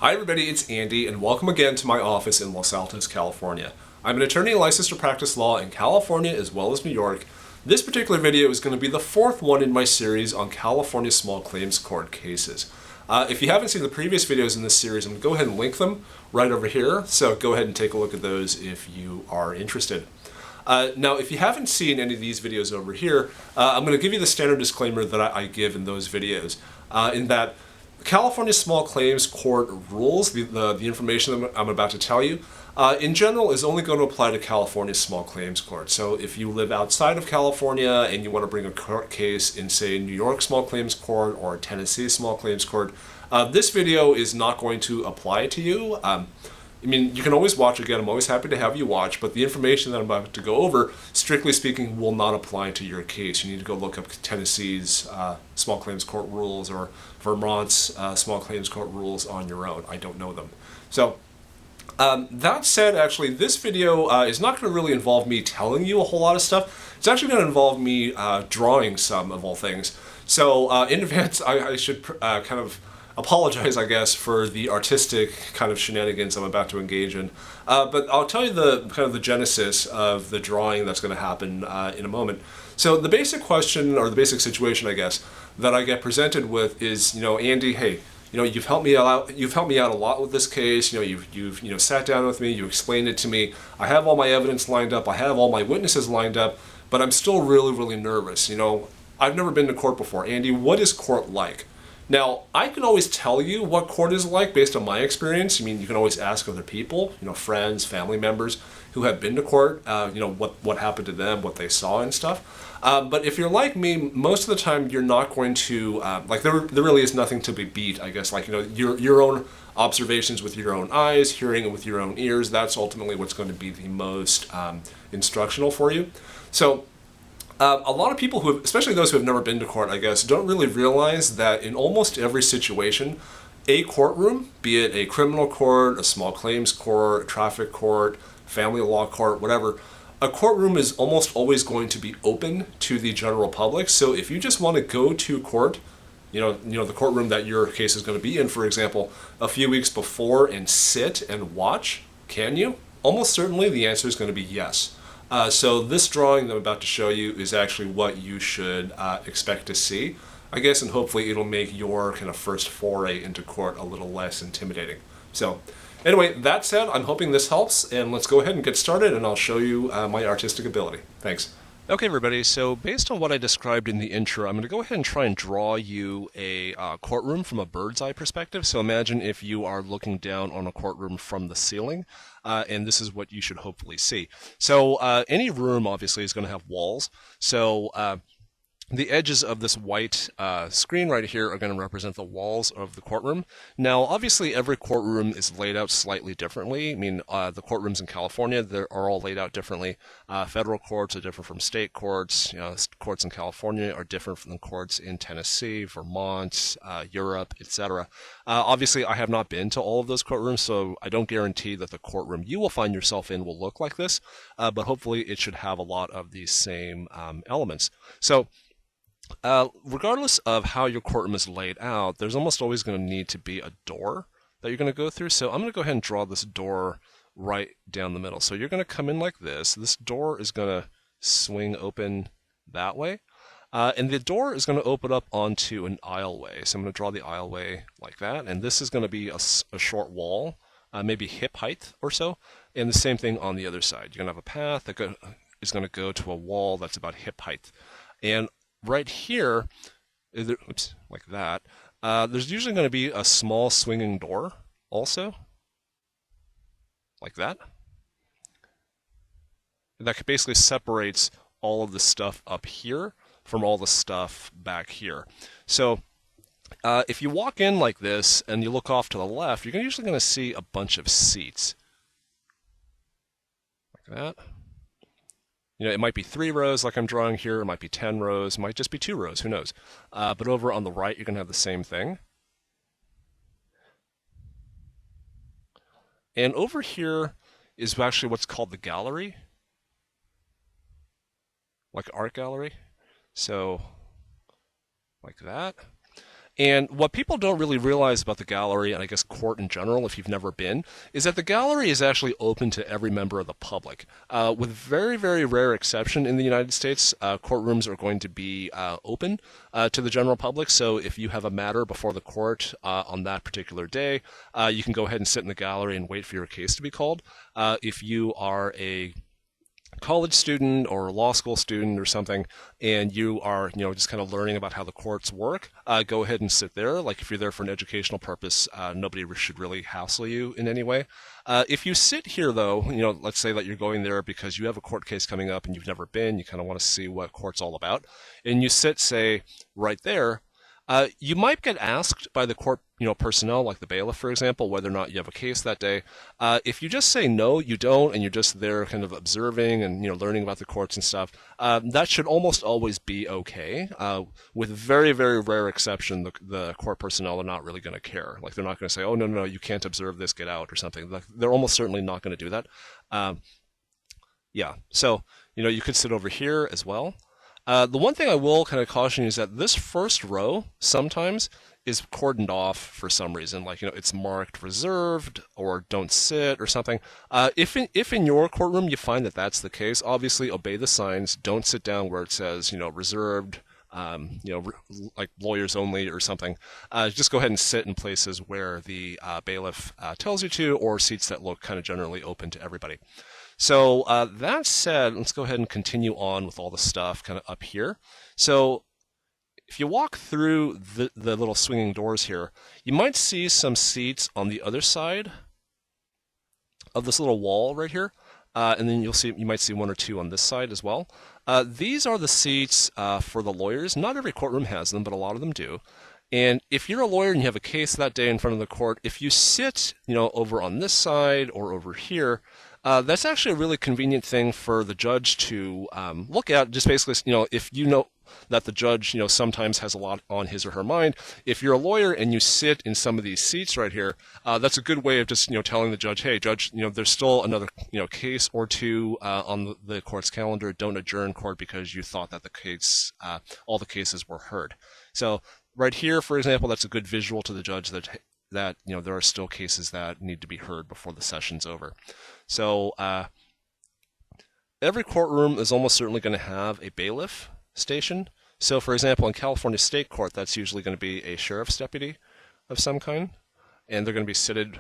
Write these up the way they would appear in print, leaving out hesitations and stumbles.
Hi everybody, it's Andy, and welcome again to my office in Los Altos, California. I'm an attorney licensed to practice law in California as well as New York. This particular video is going to be the fourth one in my series on California small claims court cases. If you haven't seen the previous videos in this series, I'm going to go ahead and link them right over here, so go ahead and take a look at those if you are interested. Now, if you haven't seen any of these videos over here, I'm going to give you the standard disclaimer that I give in those videos, in that California small claims court rules, the information that I'm about to tell you, in general is only going to apply to California small claims court. So if you live outside of California and you want to bring a court case in, say, New York small claims court or Tennessee small claims court, this video is not going to apply to you. I mean, you can always watch again. I'm always happy to have you watch, but the information that I'm about to go over, strictly speaking, will not apply to your case. You need to go look up Tennessee's small claims court rules or Vermont's small claims court rules on your own. I don't know them. So, that said, actually, this video is not going to really involve me telling you a whole lot of stuff. It's actually going to involve me drawing some, of all things. So, in advance, I should kind of apologize, I guess, for the artistic kind of shenanigans I'm about to engage in. But I'll tell you the kind of the genesis of the drawing that's going to happen in a moment. So the basic question, or the basic situation, I guess, that I get presented with is, Andy, hey, you've helped me out. You've helped me out a lot with this case. You've sat down with me. You explained it to me. I have all my evidence lined up. I have all my witnesses lined up. But I'm still really, really nervous. I've never been to court before. Andy, what is court like? Now, I can always tell you what court is like based on my experience. I mean, you can always ask other people, friends, family members who have been to court, what happened to them, what they saw and stuff. But if you're like me, most of the time you're not going to, there really is nothing to be beat, I guess. Your own observations with your own eyes, hearing it with your own ears, that's ultimately what's going to be the most instructional for you. So, a lot of people especially those who have never been to court, I guess, don't really realize that in almost every situation, a courtroom, be it a criminal court, a small claims court, a traffic court, family law court, whatever, a courtroom is almost always going to be open to the general public. So if you just want to go to court, the courtroom that your case is going to be in, for example, a few weeks before and sit and watch, can you? Almost certainly the answer is going to be yes. So this drawing that I'm about to show you is actually what you should expect to see, I guess, and hopefully it'll make your kind of first foray into court a little less intimidating. So anyway, that said, I'm hoping this helps, and let's go ahead and get started, and I'll show you my artistic ability. Thanks. Okay, everybody, so based on what I described in the intro, I'm going to go ahead and try and draw you a courtroom from a bird's eye perspective. So imagine if you are looking down on a courtroom from the ceiling, and this is what you should hopefully see. So any room, obviously, is going to have walls. So the edges of this white screen right here are going to represent the walls of the courtroom. Now, obviously, every courtroom is laid out slightly differently. I mean, the courtrooms in California, they are all laid out differently. Federal courts are different from state courts. Courts in California are different from the courts in Tennessee, Vermont, Europe, etc. Obviously, I have not been to all of those courtrooms, so I don't guarantee that the courtroom you will find yourself in will look like this, but hopefully it should have a lot of these same elements. So, regardless of how your courtroom is laid out, there's almost always going to need to be a door that you're going to go through. So I'm going to go ahead and draw this door right down the middle. So you're going to come in like this. This door is going to swing open that way. And the door is going to open up onto an aisleway. So I'm going to draw the aisleway like that. And this is going to be a short wall, maybe hip height or so. And the same thing on the other side. You're going to have a path that is going to go to a wall that's about hip height. And right here, like that, there's usually going to be a small swinging door also, like that. And that basically separates all of the stuff up here from all the stuff back here. So if you walk in like this and you look off to the left, you're usually going to see a bunch of seats, like that. It might be 3 rows like I'm drawing here. It might be 10 rows. It might just be 2 rows. Who knows? But over on the right, you're going to have the same thing. And over here is actually what's called the gallery, like art gallery. So, like that. And what people don't really realize about the gallery, and I guess court in general, if you've never been, is that the gallery is actually open to every member of the public. With very, very rare exception in the United States, courtrooms are going to be open to the general public. So if you have a matter before the court on that particular day, you can go ahead and sit in the gallery and wait for your case to be called. If you are a college student or a law school student or something, and you are, just kind of learning about how the courts work, go ahead and sit there. Like if you're there for an educational purpose, nobody should really hassle you in any way. If you sit here, though, let's say that you're going there because you have a court case coming up and you've never been, you kind of want to see what court's all about, and you sit, say, right there. You might get asked by the court, personnel, like the bailiff, for example, whether or not you have a case that day. If you just say no, you don't, and you're just there kind of observing and, learning about the courts and stuff, that should almost always be okay. With very, very rare exception, the court personnel are not really going to care. Like, they're not going to say, oh, no, you can't observe this, get out, or something. Like, they're almost certainly not going to do that. Yeah, so, you could sit over here as well. The one thing I will kind of caution you is that this first row sometimes is cordoned off for some reason, like, it's marked reserved or don't sit or something. If in your courtroom you find that that's the case, obviously obey the signs. Don't sit down where it says, reserved, like lawyers only or something. Just go ahead and sit in places where the bailiff tells you to, or seats that look kind of generally open to everybody. So that said, let's go ahead and continue on with all the stuff kind of up here. So if you walk through the little swinging doors here, you might see some seats on the other side of this little wall right here. And then you might see one or two on this side as well. These are the seats for the lawyers. Not every courtroom has them, but a lot of them do. And if you're a lawyer and you have a case that day in front of the court, if you sit, over on this side or over here, that's actually a really convenient thing for the judge to look at. Just basically, if you know that the judge, sometimes has a lot on his or her mind. If you're a lawyer and you sit in some of these seats right here, that's a good way of just, telling the judge, hey, judge, there's still another, case or two on the court's calendar. Don't adjourn court because you thought that the case, all the cases were heard. So right here, for example, that's a good visual to the judge that there are still cases that need to be heard before the session's over. So every courtroom is almost certainly going to have a bailiff station. So, for example, in California State Court, that's usually going to be a sheriff's deputy of some kind, and they're going to be seated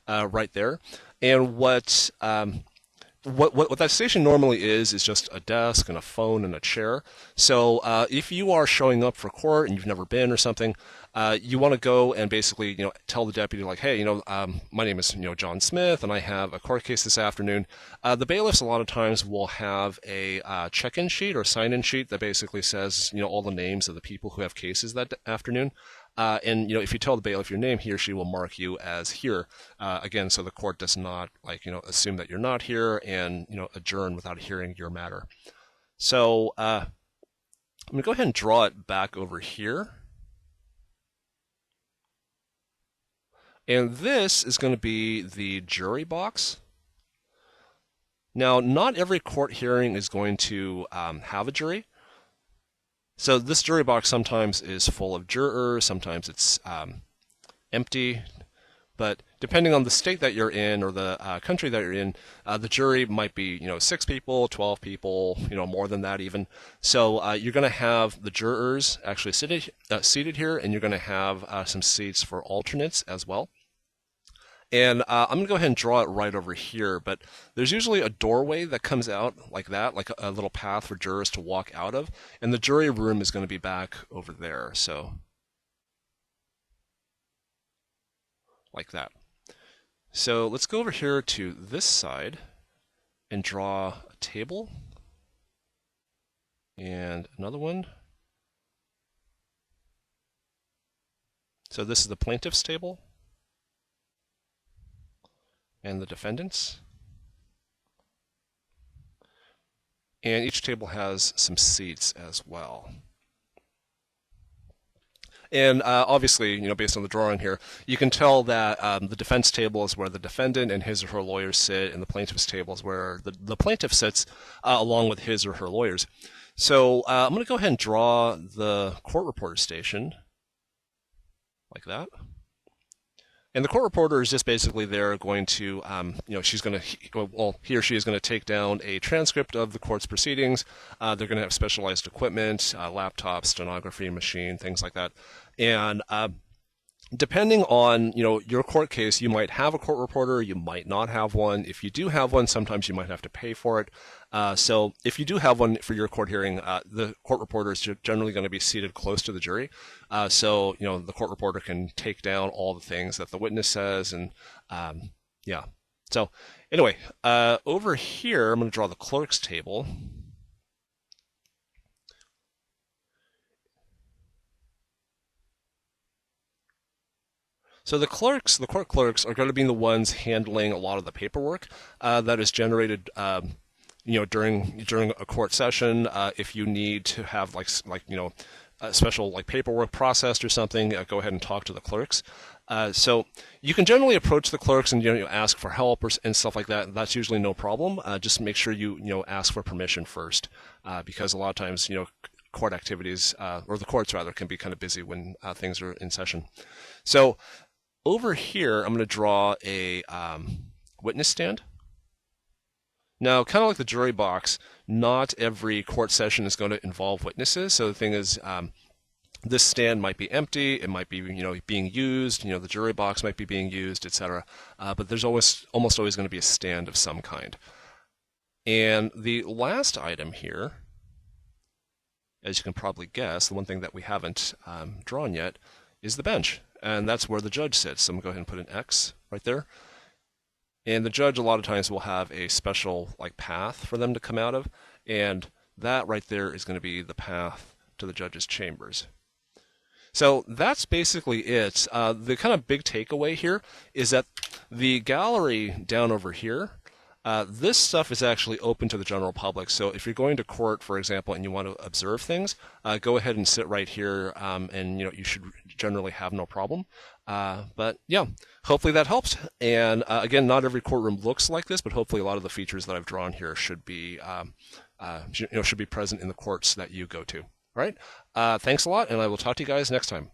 right there. And what that station normally is just a desk and a phone and a chair. So if you are showing up for court and you've never been or something, you want to go and basically, tell the deputy, like, hey, my name is, John Smith, and I have a court case this afternoon. The bailiffs a lot of times will have a check-in sheet or sign-in sheet that basically says, all the names of the people who have cases that afternoon. And, if you tell the bailiff your name, he or she will mark you as here, again, so the court does not, assume that you're not here and, adjourn without hearing your matter. So I'm going to go ahead and draw it back over here. And this is going to be the jury box. Now, not every court hearing is going to have a jury. So this jury box sometimes is full of jurors, sometimes it's empty, but depending on the state that you're in or the country that you're in, the jury might be 6 people, 12 people, more than that even. So you're going to have the jurors actually seated here, and you're going to have some seats for alternates as well. And I'm going to go ahead and draw it right over here, but there's usually a doorway that comes out like that, like a little path for jurors to walk out of, and the jury room is going to be back over there, so like that. So let's go over here to this side and draw a table and another one. So this is the plaintiff's table and the defendants. And each table has some seats as well. And obviously, based on the drawing here, you can tell that the defense table is where the defendant and his or her lawyers sit, and the plaintiff's table is where the plaintiff sits along with his or her lawyers. So I'm going to go ahead and draw the court reporter station like that. And the court reporter is just basically there going to, she's going to, well, he or she is going to take down a transcript of the court's proceedings. They're going to have specialized equipment, laptop, stenography machine, things like that. And depending on, your court case, you might have a court reporter, you might not have one. If you do have one, sometimes you might have to pay for it. So if you do have one for your court hearing, the court reporter is generally going to be seated close to the jury. So, the court reporter can take down all the things that the witness says. And yeah. So anyway, over here, I'm going to draw the clerk's table. So the court clerks are going to be the ones handling a lot of the paperwork that is generated, during a court session. If you need to have a special paperwork processed or something, go ahead and talk to the clerks. So you can generally approach the clerks and ask for help and stuff like that. That's usually no problem. Just make sure you ask for permission first, because a lot of times court activities or the courts rather can be kind of busy when things are in session. So over here, I'm going to draw a witness stand. Now, kind of like the jury box, not every court session is going to involve witnesses. So the thing is, this stand might be empty. It might be, being used. The jury box might be being used, etc. But there's almost always going to be a stand of some kind. And the last item here, as you can probably guess, the one thing that we haven't drawn yet is the bench. And that's where the judge sits. So I'm going to go ahead and put an X right there. And the judge a lot of times will have a special path for them to come out of. And that right there is going to be the path to the judge's chambers. So that's basically it. The kind of big takeaway here is that the gallery down over here, this stuff is actually open to the general public. So if you're going to court, for example, and you want to observe things, go ahead and sit right here, and you should generally have no problem. But yeah, hopefully that helps. And again, not every courtroom looks like this, but hopefully a lot of the features that I've drawn here should be present in the courts that you go to. All right. Thanks a lot, and I will talk to you guys next time.